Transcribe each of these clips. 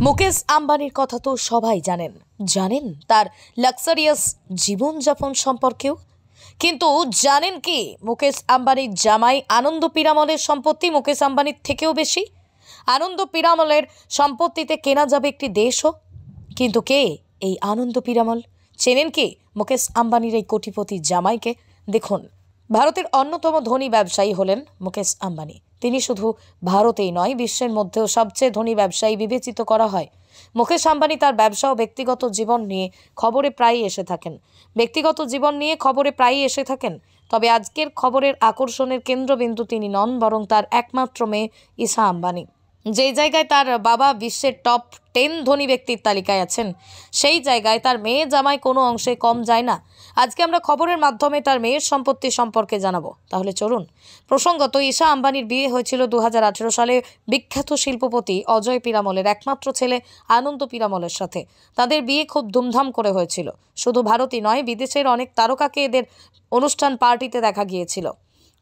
মুকেশ আম্বানির কথা তো সবাই জানেন তার লাক্সারিয়াস জীবনযাপন সম্পর্কেও। কিন্তু জানেন কি মুকেশ আম্বানির জামাই আনন্দ পিরামলের সম্পত্তি মুকেশ আম্বানির থেকেও বেশি? আনন্দ পিরামলের সম্পত্তিতে কেনা যাবে একটি দেশও। কিন্তু কে এই আনন্দ পিরামল? চেনেন কি মুকেশ আম্বানির এই কোটিপতি জামাইকে? দেখুন, ভারতের অন্যতম ধনী ব্যবসায়ী হলেন মুকেশ আম্বানি। তিনি শুধু ভারতেই নয়, বিশ্বের মধ্যেও সবচেয়ে ধনী ব্যবসায়ী বিবেচিত করা হয়। মুকেশ আম্বানি তার ব্যবসা ও ব্যক্তিগত জীবন নিয়ে খবরে প্রায়ই এসে থাকেন। তবে আজকের খবরের আকর্ষণের কেন্দ্রবিন্দু তিনি নন, বরং তার একমাত্র মেয়ে ঈশা আম্বানি। যেই জায়গায় তার বাবা বিশ্বের টপ 10 ধনী ব্যক্তির তালিকায় আছেন, সেই জায়গায় তার মেয়ে জামাই কোনো অংশে কম যায় না। আজকে আমরা খবরের মাধ্যমে তার মেয়ের সম্পত্তি সম্পর্কে জানাবো। তাহলে চলুন। প্রসঙ্গত, ঈশা আম্বানির বিয়ে হয়েছিল 2018 সালে বিখ্যাত শিল্পপতি অজয় পিরামলের একমাত্র ছেলে আনন্দ পিরামলের সাথে। তাদের বিয়ে খুব ধুমধাম করে হয়েছিল। শুধু ভারতই নয়, বিদেশের অনেক তারকাকে এদের অনুষ্ঠান পার্টিতে দেখা গিয়েছিল।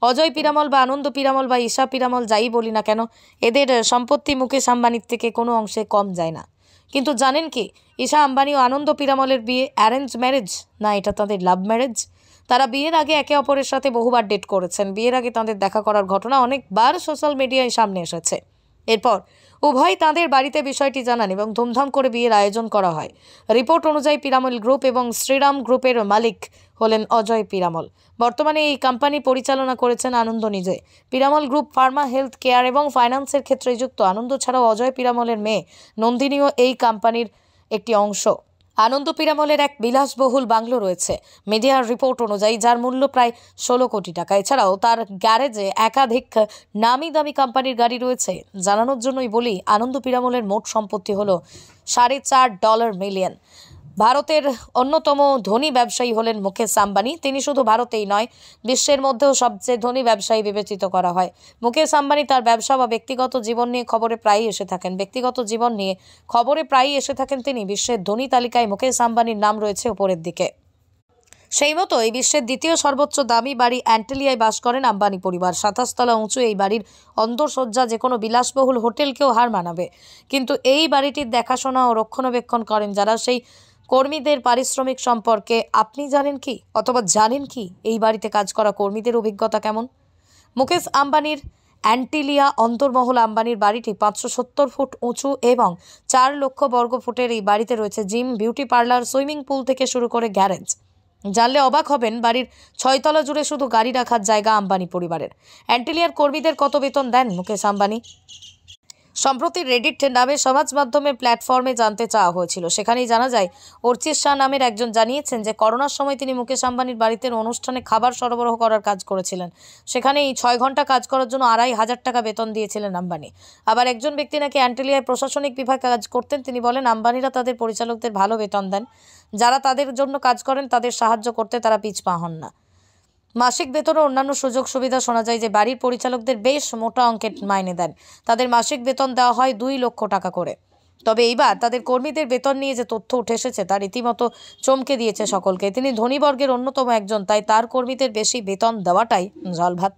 অজয় পিরামল বা আনন্দ পিরামল বা ঈশা পিরামল যাই বলি না কেন, এদের সম্পত্তি মুকেশ আম্বানির থেকে কোনো অংশে কম যায় না। কিন্তু জানেন কি, ঈশা আম্বানি ও আনন্দ পিরামলের বিয়ে অ্যারেঞ্জ ম্যারেজ না, এটা তাদের লাভ ম্যারেজ। তারা বিয়ের আগে একে অপরের সাথে বহুবার ডেট করেছেন। বিয়ের আগে তাদের দেখা করার ঘটনা অনেকবার সোশ্যাল মিডিয়ায় সামনে এসেছে। এরপর উভয় তাঁদের বাড়িতে বিষয়টি জানান এবং ধুমধাম করে বিয়ের আয়োজন করা হয়। রিপোর্ট অনুযায়ী পিরামল গ্রুপ এবং শ্রীরাম গ্রুপের মালিক হলেন অজয় পিরামল। বর্তমানে এই কোম্পানি পরিচালনা করেছেন আনন্দ নিজে। Piramal group Pharma, health care এবং ফাইন্যান্সের ক্ষেত্রে যুক্ত। আনন্দ ছাড়াও অজয় পিরামলের মেয়ে নন্দিনীও এই কোম্পানির একটি অংশ। আনন্দ পিরামলের এক বিলাসবহুল বাংলো রয়েছে মিডিয়ার রিপোর্ট অনুযায়ী, যার মূল্য প্রায় 16 কোটি টাকা। এছাড়াও তার গ্যারেজে একাধিক নামি দামি কোম্পানির গাড়ি রয়েছে। জানানোর জন্যই বলি, আনন্দ পিরামলের মোট সম্পত্তি হলো $4.5 মিলিয়ন। ভারতের অন্যতম ধনী ব্যবসায়ী হলেন মুকেশ আম্বানি। তিনি শুধু ভারতেই নয়, বিশ্বের মধ্যেও সবচেয়ে ধনী ব্যবসায়ী বিবেচিত করা হয়। মুকেশ আম্বানি তার ব্যবসা বা ব্যক্তিগত জীবন নিয়ে খবরে প্রায়ই এসে থাকেন। তিনি বিশ্বের ধনী তালিকায় মুকেশ আম্বানির নাম রয়েছে উপরের দিকে। সেই মতো এই বিশ্বের দ্বিতীয় সর্বোচ্চ দামি বাড়ি অ্যান্টিলিয়ায় বাস করেন আম্বানি পরিবার। 27 তলা উঁচু এই বাড়ির অন্দরসজ্জা যে কোনো বিলাসবহুল হোটেলকেও হার মানাবে। কিন্তু এই বাড়িটির দেখাশোনা ও রক্ষণাবেক্ষণ করেন যারা, সেই কর্মীদের পারিশ্রমিক সম্পর্কে আপনি জানেন কি? অথবা জানেন কি এই বাড়িতে কাজ করা কর্মীদের অভিজ্ঞতা কেমন? মুকেশ আম্বানির অ্যান্টিলিয়া অন্তর্মহল আম্বানির বাড়িটি 570 ফুট উঁচু এবং 4 লক্ষ বর্গ ফুটের এই বাড়িতে রয়েছে gym, beauty parlour, swimming pool থেকে শুরু করে গ্যারেজ। জানলে অবাক হবেন, বাড়ির 6 তলা জুড়ে শুধু গাড়ি রাখার জায়গা আম্বানি পরিবারের। অ্যান্টিলিয়ার কর্মীদের কত বেতন দেন মুকেশ আম্বানি? সম্প্রতি রেডিট নামে সমাজ মাধ্যমের প্ল্যাটফর্মে জানতে চাওয়া হয়েছিল। সেখানেই জানা যায়, অর্চিত শাহ নামের একজন জানিয়েছেন যে করোনার সময় তিনি মুকেশ আম্বানির বাড়িতে অনুষ্ঠানে খাবার সরবরাহ করার কাজ করেছিলেন। সেখানে এই 6 ঘন্টা কাজ করার জন্য 2,500 টাকা বেতন দিয়েছিলেন আম্বানি। আবার একজন ব্যক্তি নাকি অ্যান্টিলিয়ায় প্রশাসনিক বিভাগে কাজ করতেন। তিনি বলেন, আম্বানিরা তাদের পরিচালকদের ভালো বেতন দেন। যারা তাদের জন্য কাজ করেন তাদের সাহায্য করতে তারা পিছপা হন না। মাসিক বেতন ও অন্যান্য সুযোগ সুবিধা শোনা যায় যে বাড়ির পরিচালকদের বেশ মোটা অঙ্কের মাইনে দেন। তাদের মাসিক বেতন দেওয়া হয় 2 লক্ষ টাকা করে। তবে এইবার তাদের কর্মীদের বেতন নিয়ে যে তথ্য উঠে এসেছে তা রীতিমতো চমকে দিয়েছে সকলকে। তিনি ধনীবর্গের অন্যতম একজন, তাই তার কর্মীদের বেশি বেতন দেওয়াটাই জলভাত।